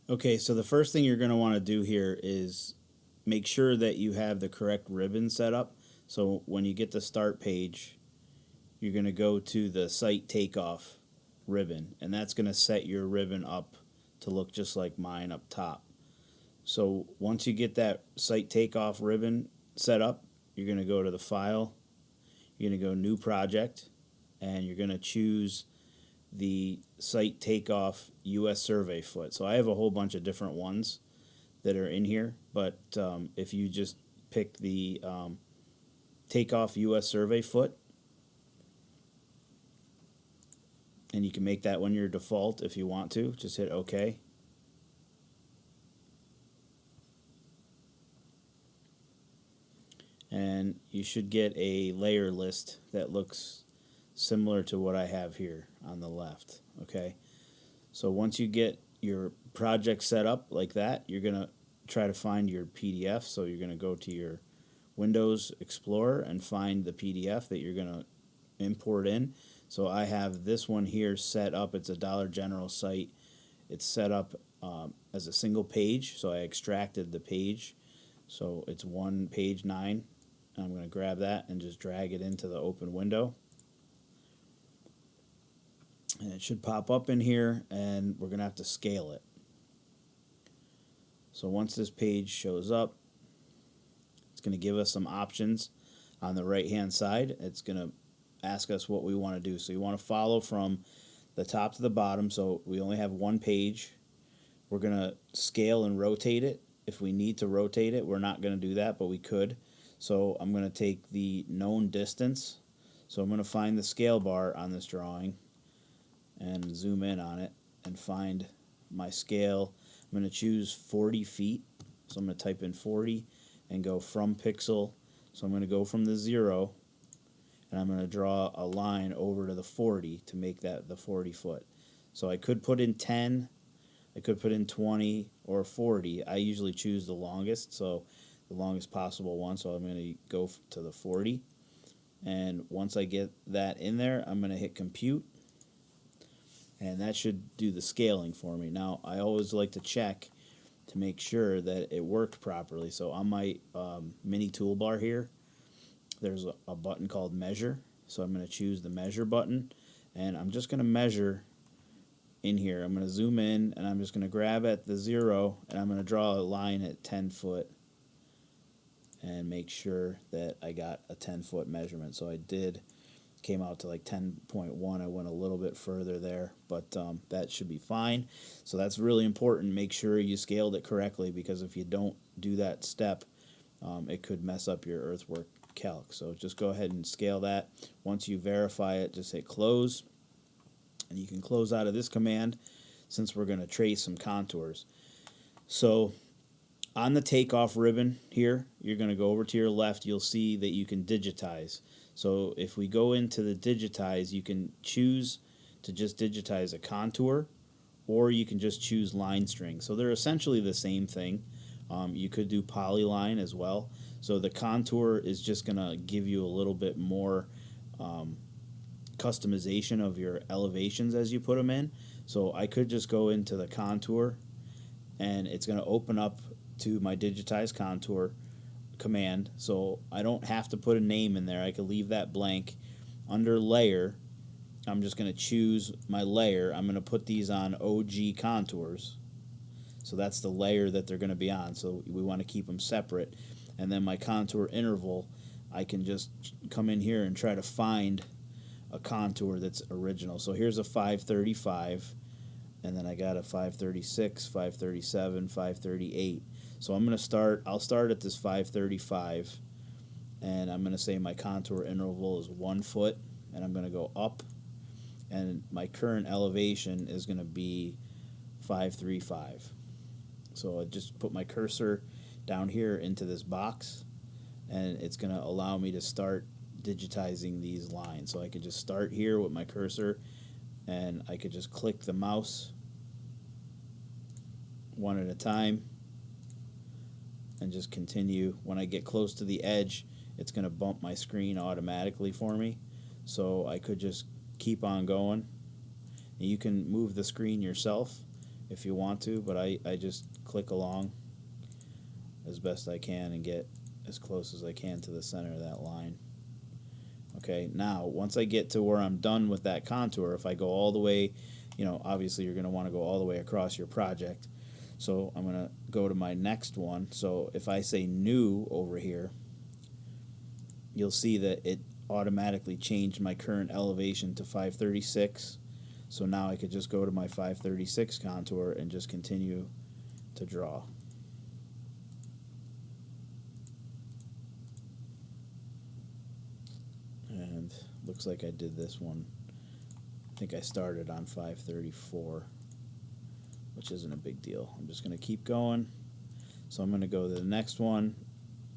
Okay, so the first thing you're going to want to do here is make sure that you have the correct ribbon set up. So when you get the start page, you're going to go to the site takeoff ribbon, and that's going to set your ribbon up to look just like mine up top. So once you get that site takeoff ribbon set up, you're going to go to the file, you're going to go new project, and you're going to choose the site takeoff US survey foot. So I have a whole bunch of different ones that are in here, but if you just pick the takeoff US survey foot, and you can make that one your default if you want to, just hit OK. And you should get a layer list that looks similar to what I have here on the left. Okay, so once you get your project set up like that, you're going to try to find your PDF. So you're going to go to your Windows Explorer and find the PDF that you're going to import in. So I have this one here set up. It's a Dollar General site. It's set up as a single page, so I extracted the page. So it's one page 9. I'm going to grab that and just drag it into the open window. And it should pop up in here, and we're going to have to scale it. So once this page shows up, it's going to give us some options on the right hand side. It's going to ask us what we want to do. So you want to follow from the top to the bottom. So we only have one page. We're going to scale and rotate it. If we need to rotate it, we're not going to do that, but we could. So I'm going to take the known distance. So I'm going to find the scale bar on this drawing and zoom in on it and find my scale. I'm going to choose 40 feet. So I'm going to type in 40 and go from pixel. So I'm going to go from the 0, and I'm going to draw a line over to the 40 to make that the 40 foot. So I could put in 10, I could put in 20 or 40. I usually choose the longest, so the longest possible one. So I'm going to go to the 40. And once I get that in there, I'm going to hit compute. And that should do the scaling for me. Now, I always like to check to make sure that it worked properly. So on my mini toolbar here, there's a button called measure. So I'm going to choose the measure button, and I'm just going to measure in here. I'm going to zoom in, and I'm just going to grab at the 0, and I'm going to draw a line at 10 foot and make sure that I got a 10-foot measurement. So I did. Came out to like 10.1. I went a little bit further there, but that should be fine. So that's really important. Make sure you scaled it correctly, because if you don't do that step, it could mess up your Earthwork calc. So just go ahead and scale that. Once you verify it, just hit close, and you can close out of this command since we're going to trace some contours. So on the takeoff ribbon here, you're going to go over to your left. You'll see that you can digitize. So if we go into the digitize, you can choose to just digitize a contour, or you can just choose line string. So they're essentially the same thing. You could do polyline as well. So the contour is just going to give you a little bit more customization of your elevations as you put them in. So I could just go into the contour, and it's going to open up to my digitize contour command. So I don't have to put a name in there. I can leave that blank. Under layer, I'm just going to choose my layer. I'm going to put these on OG contours. So that's the layer that they're going to be on. So we want to keep them separate. And then my contour interval, I can just come in here and try to find a contour that's original. So here's a 535, and then I got a 536, 537, 538. So I'll start at this 535, and I'm going to say my contour interval is 1 foot, and I'm going to go up, and my current elevation is going to be 535. So I just put my cursor down here into this box, and it's going to allow me to start digitizing these lines. So I could just start here with my cursor, and I could just click the mouse one at a time and just continue. When I get close to the edge, it's going to bump my screen automatically for me. So I could just keep on going. And you can move the screen yourself if you want to, but I just click along as best I can and get as close as I can to the center of that line. Okay, now once I get to where I'm done with that contour, if I go all the way, you know, obviously you're going to want to go all the way across your project. So I'm going to go to my next one. So if I say new over here, you'll see that it automatically changed my current elevation to 536. So now I could just go to my 536 contour and just continue to draw. And looks like I did this one. I think I started on 534, which isn't a big deal. I'm just going to keep going. So I'm going to go to the next one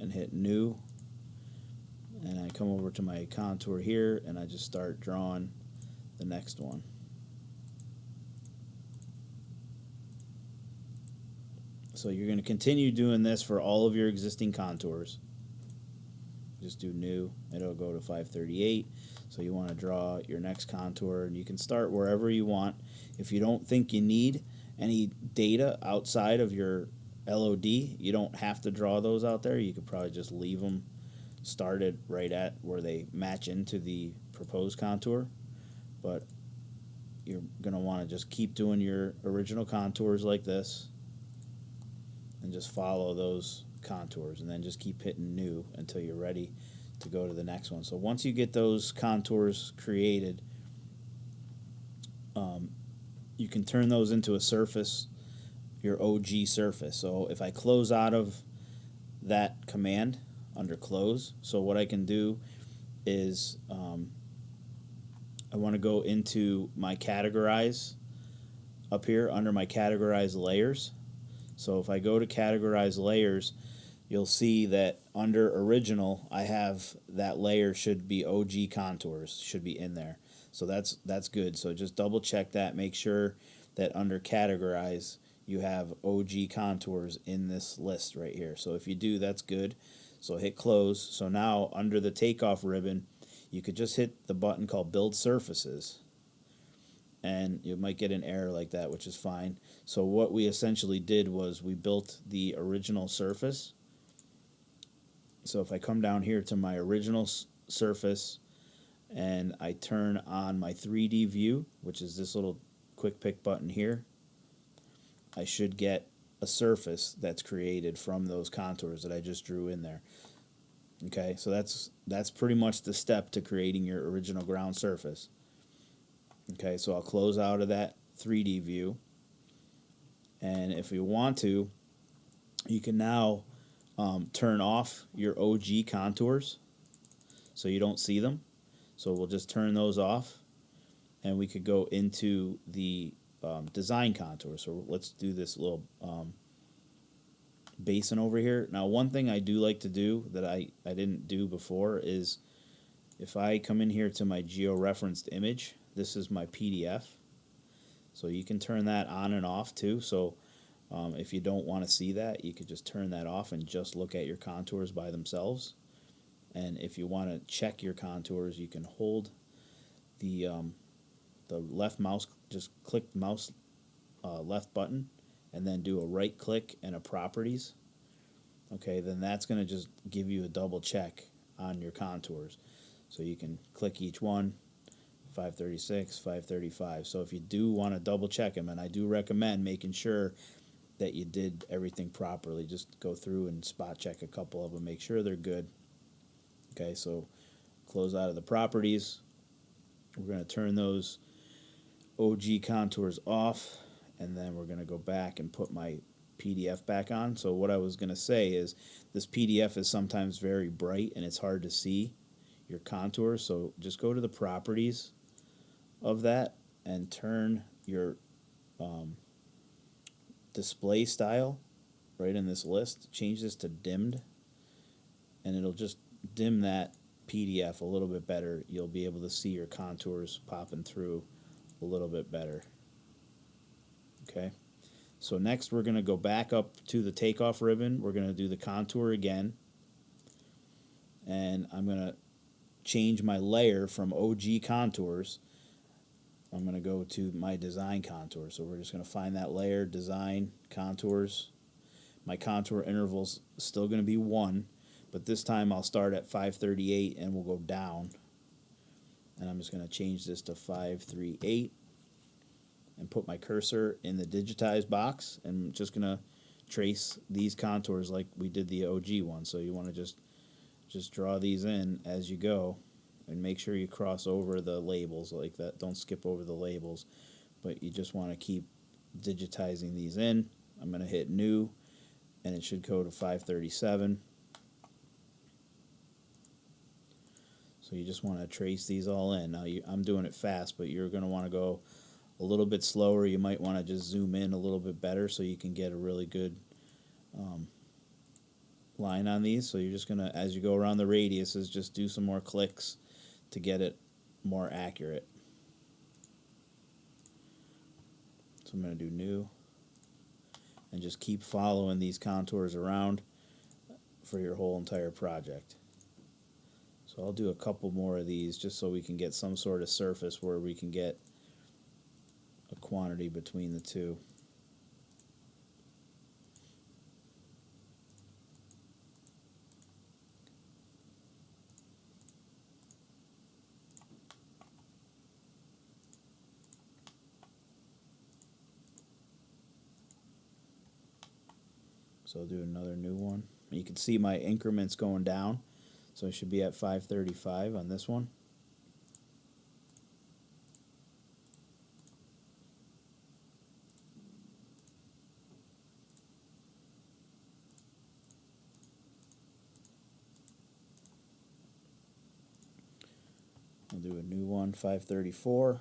and hit new. And I come over to my contour here and I just start drawing the next one. So you're going to continue doing this for all of your existing contours. Just do new, it'll go to 538. So you want to draw your next contour, and you can start wherever you want. If you don't think you need any data outside of your LOD, you don't have to draw those out there. You could probably just leave them started right at where they match into the proposed contour. But you're going to want to just keep doing your original contours like this and just follow those contours, and then just keep hitting new until you're ready to go to the next one. So once you get those contours created, you can turn those into a surface, your OG surface. So if I close out of that command under close, so what I can do is I want to go into my categorize up here under my categorize layers. So if I go to categorize layers, you'll see that under original I have that layer should be OG contours, should be in there. So that's good. So just double check that, make sure that under categorize you have OG contours in this list right here. So if you do, that's good. So hit close. So now under the takeoff ribbon, you could just hit the button called build surfaces, and you might get an error like that, which is fine. So what we essentially did was we built the original surface. So if I come down here to my original surface and I turn on my 3D view, which is this little quick pick button here, I should get a surface that's created from those contours that I just drew in there. Okay, so that's pretty much the step to creating your original ground surface. Okay, so I'll close out of that 3D view, and if you want to, you can now turn off your OG contours so you don't see them. So we'll just turn those off, and we could go into the design contour. So let's do this little basin over here. Now one thing I do like to do that I didn't do before is if I come in here to my georeferenced image, this is my PDF. So you can turn that on and off too. So if you don't want to see that, you could just turn that off and just look at your contours by themselves. And if you want to check your contours, you can hold the left mouse, just click the mouse left button, and then do a right click and a properties. Okay, then that's going to just give you a double check on your contours. So you can click each one, 536, 535. So if you do want to double check them, and I do recommend making sure that you did everything properly, just go through and spot check a couple of them, make sure they're good. Okay, so close out of the properties. We're going to turn those OG contours off, and then we're going to go back and put my PDF back on. So what I was going to say is this PDF is sometimes very bright and it's hard to see your contours, so just go to the properties of that and turn your display style right in this list. Change this to dimmed, and it'll just dim that PDF a little bit better. You'll be able to see your contours popping through a little bit better. Okay, so next we're going to go back up to the takeoff ribbon. We're going to do the contour again, and I'm going to change my layer from OG contours I'm going to go to my design contour. So we're just going to find that layer, design, contours. My contour interval's still going to be 1, but this time I'll start at 538 and we'll go down. And I'm just going to change this to 538 and put my cursor in the digitized box, and I'm just going to trace these contours like we did the OG one. So you want to just draw these in as you go, and make sure you cross over the labels like that. Don't skip over the labels, but you just want to keep digitizing these in. I'm going to hit new, and it should go to 537. So you just want to trace these all in. Now I'm doing it fast, but you're going to want to go a little bit slower. You might want to just zoom in a little bit better so you can get a really good line on these. So you're just going to, as you go around the radiuses, just do some more clicks to get it more accurate. So I'm going to do new and just keep following these contours around for your whole entire project. So I'll do a couple more of these just so we can get some sort of surface where we can get a quantity between the two. So I'll do another new one. You can see my increments going down. So I should be at 535 on this one. I'll do a new one, 534.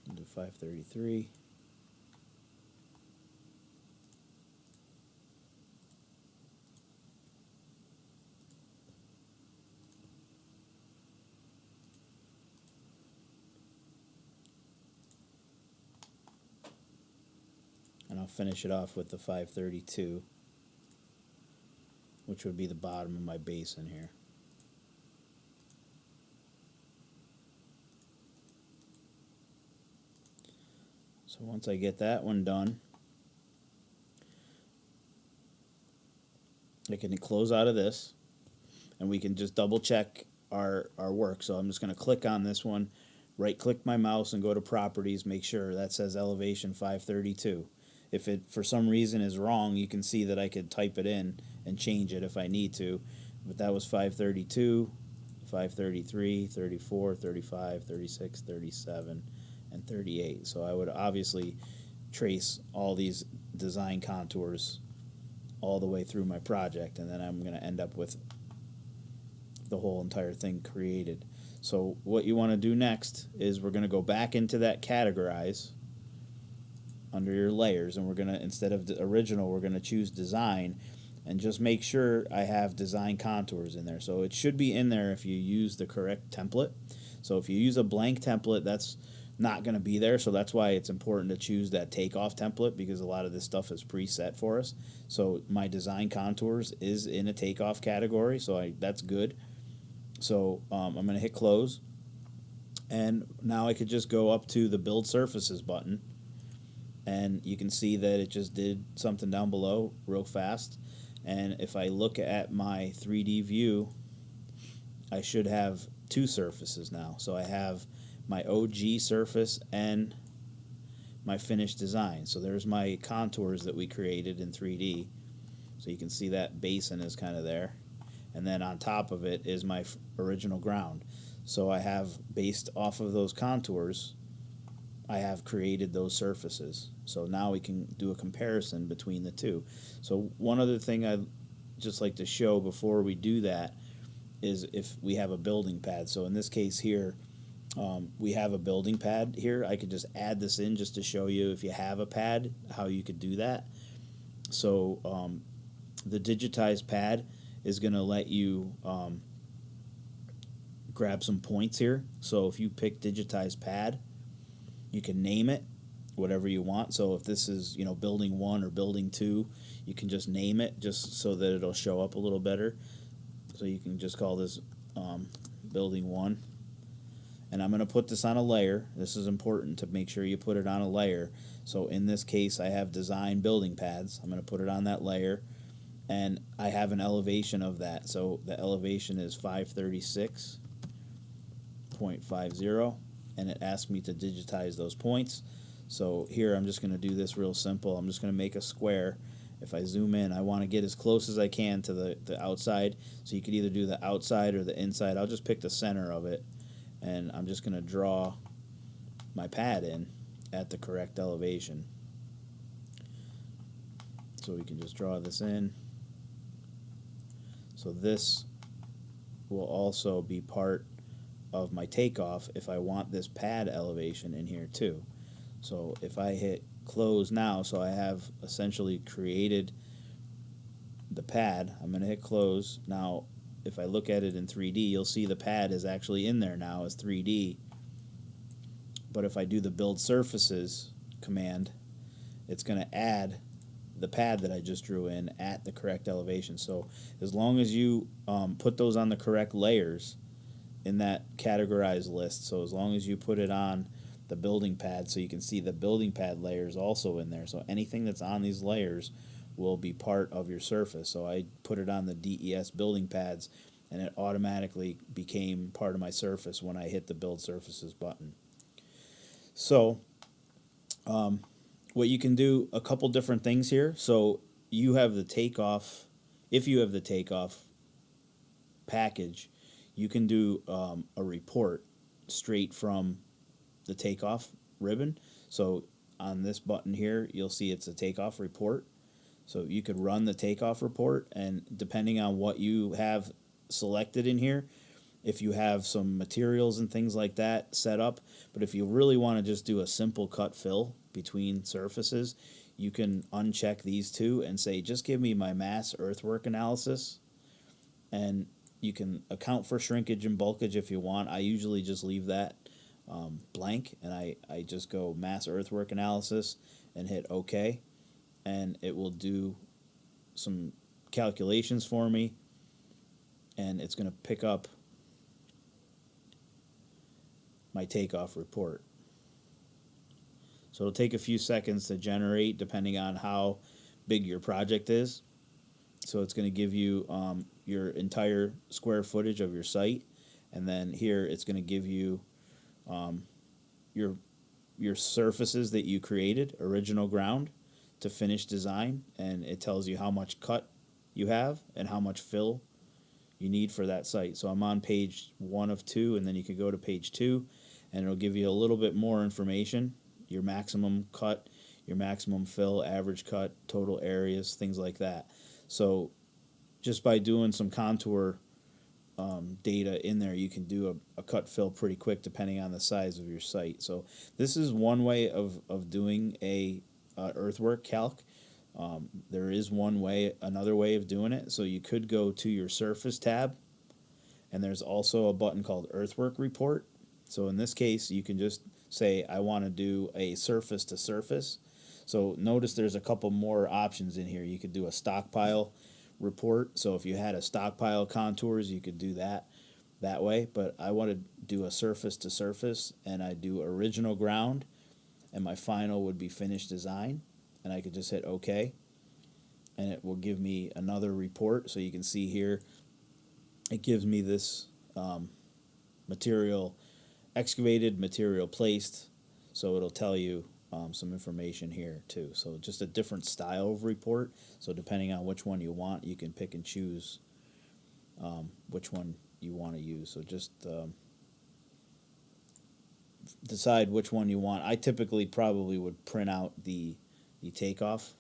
I'll do 533. And I'll finish it off with the 532, which would be the bottom of my basin here. So once I get that one done, I can close out of this, and we can just double check our work. So I'm just going to click on this one, right click my mouse and go to properties, make sure that says elevation 532. If it for some reason is wrong, you can see that I could type it in and change it if I need to. But that was 532, 533, 34, 35, 36, 37, and 38. So I would obviously trace all these design contours all the way through my project, and then I'm going to end up with the whole entire thing created. So what you want to do next is we're going to go back into that categorize under your layers, and we're going to, instead of the original, we're going to choose design, and just make sure I have design contours in there. So it should be in there if you use the correct template. So if you use a blank template, that's not going to be there. So that's why it's important to choose that Takeoff template, because a lot of this stuff is preset for us. So my design contours is in a Takeoff category, so that's good. So I'm going to hit close, and now I could just go up to the build surfaces button, and you can see that it just did something down below real fast. And if I look at my 3D view, I should have two surfaces now. So I have my OG surface and my finished design. So there's my contours that we created in 3D. So you can see that basin is kind of there. And then on top of it is my original ground. So I have, based off of those contours, I have created those surfaces. So now we can do a comparison between the two. So one other thing I'd just like to show before we do that is if we have a building pad. So in this case here, we have a building pad here. I could just add this in just to show you, if you have a pad, how you could do that. So the Digitized Pad is going to let you grab some points here. So if you pick Digitized Pad, you can name it, whatever you want. So if this is, building 1 or building 2, you can just name it just so that it'll show up a little better. So you can just call this building 1. And I'm going to put this on a layer. This is important to make sure you put it on a layer. So in this case, I have design building pads. I'm going to put it on that layer. And I have an elevation of that. So the elevation is 536.50. And it asks me to digitize those points. So here I'm just going to do this real simple. I'm just going to make a square. If I zoom in, I want to get as close as I can to the outside. So you could either do the outside or the inside. I'll just pick the center of it. And I'm just going to draw my pad in at the correct elevation. So we can just draw this in. So this will also be part of my takeoff if I want this pad elevation in here too. So if I hit close now, so I have essentially created the pad. I'm going to hit close. Now if I look at it in 3D, you'll see the pad is actually in there now as 3D. But if I do the build surfaces command, it's going to add the pad that I just drew in at the correct elevation. So as long as you put those on the correct layers in that categorize list, so as long as you put it on the building pad, so you can see the building pad layers also in there. So anything that's on these layers will be part of your surface. So I put it on the DES building pads, and it automatically became part of my surface when I hit the build surfaces button. So what you can do, a couple different things here. So you have the takeoff. If you have the takeoff package, you can do a report straight from the takeoff ribbon. So on this button here, you'll see it's a takeoff report. So you could run the takeoff report, and depending on what you have selected in here, if you have some materials and things like that set up, but if you really want to just do a simple cut fill between surfaces, you can uncheck these two and say, just give me my mass earthwork analysis, and you can account for shrinkage and bulkage if you want. I usually just leave that blank, and I just go mass earthwork analysis and hit OK, and it will do some calculations for me, and it's going to pick up my takeoff report. So it'll take a few seconds to generate depending on how big your project is. So it's going to give you your entire square footage of your site, and then here it's going to give you your surfaces that you created, original ground to finished design, and it tells you how much cut you have and how much fill you need for that site. So I'm on page 1 of 2, and then you can go to page 2, and it'll give you a little bit more information, your maximum cut, your maximum fill, average cut, total areas, things like that. So just by doing some contour data in there, you can do a cut fill pretty quick depending on the size of your site. So this is one way of doing a earthwork calc. There is another way of doing it. So you could go to your surface tab, and there's also a button called Earthwork Report. So in this case, you can just say, I want to do a surface to surface. So notice there's a couple more options in here. You could do a stockpile report. So if you had a stockpile contours, you could do that way. But I want to do a surface to surface, and I do original ground, and my final would be finished design. And I could just hit OK, and it will give me another report. So you can see here, it gives me this material excavated, material placed. So it'll tell you some information here too. So just a different style of report. So depending on which one you want, you can pick and choose which one you want to use. So just decide which one you want. I typically probably would print out the takeoff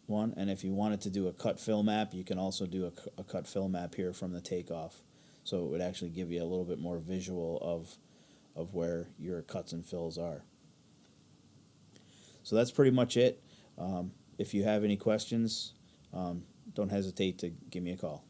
one, and if you wanted to do a cut fill map, you can also do a cut fill map here from the takeoff. So it would actually give you a little bit more visual of where your cuts and fills are. So that's pretty much it. If you have any questions, don't hesitate to give me a call.